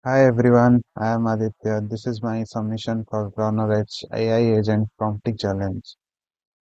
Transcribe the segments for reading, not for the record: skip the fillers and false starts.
Hi everyone, I am Aditya. This is my submission for Runner AI Agent Prompting Challenge.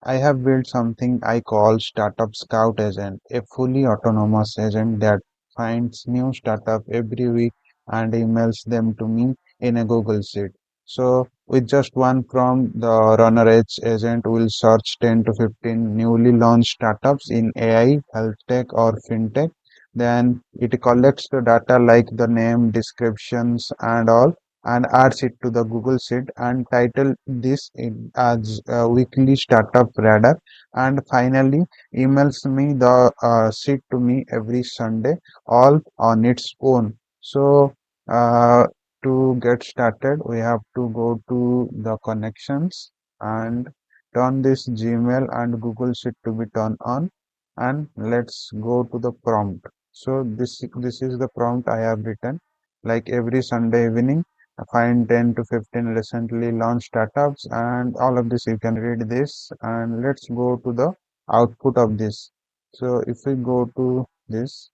I have built something I call Startup Scout Agent, a fully autonomous agent that finds new startup every week and emails them to me in a Google Sheet. So, with just one prompt, the Runner Edge agent will search 10 to 15 newly launched startups in AI, health tech, or fintech. Then it collects the data like the name, descriptions, and all, and adds it to the Google Sheet and title this in as weekly startup radar, and finally emails me the sheet to me every Sunday, all on its own. So uh, to get started, we have to go to the connections and turn this Gmail and Google Sheet to be turned on, and let's go to the prompt. So this is the prompt I have written, like every Sunday evening find 10 to 15 recently launched startups, and all of this you can read this, and let's go to the output of this. So if we go to this,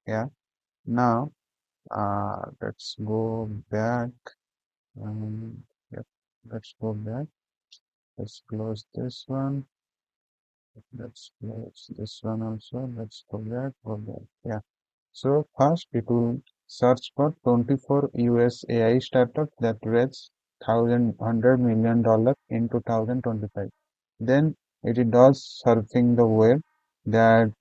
yeah, now let's go back. Yep, let's go back. Let's close this one. Let's close this one also. Let's go back, go back. Yeah. So first it will search for 24 US AI startups that raised $100 million in 2025. Then it does surfing the web that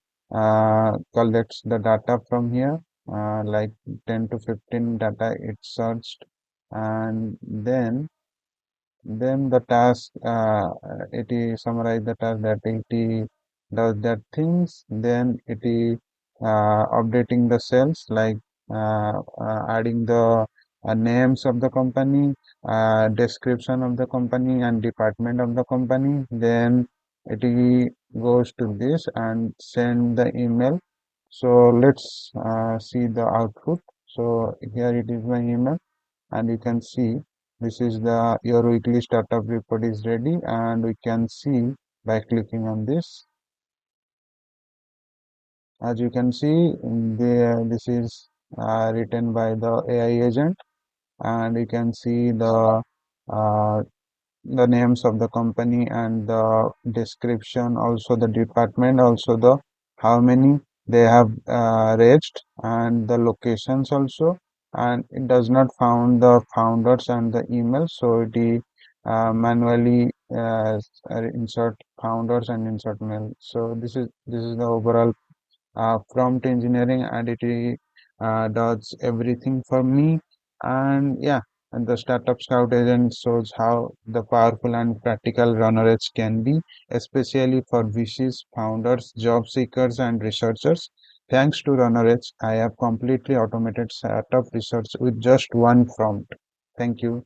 collects the data from here, like 10 to 15 data it searched, and then the task, it is summarize the task that it is does that things. Then it is updating the cells like adding the names of the company, description of the company, and department of the company. Then it goes to this and send the email. So let's see the output. So here it is my email, and you can see this is the your weekly startup report is ready, and we can see by clicking on this. As you can see, this is written by the AI agent, and you can see uh, the names of the company and the description, also the department, also the how many they have raised, and the locations also. And it does not found the founders and the email, so it manually insert founders and insert mail. So this is the overall prompt engineering, and it does everything for me. And yeah, and the Startup Scout agent shows how the powerful and practical Runner Edge can be, especially for VCs, founders, job seekers, and researchers. Thanks to Runner Edge, I have completely automated startup research with just one prompt. Thank you.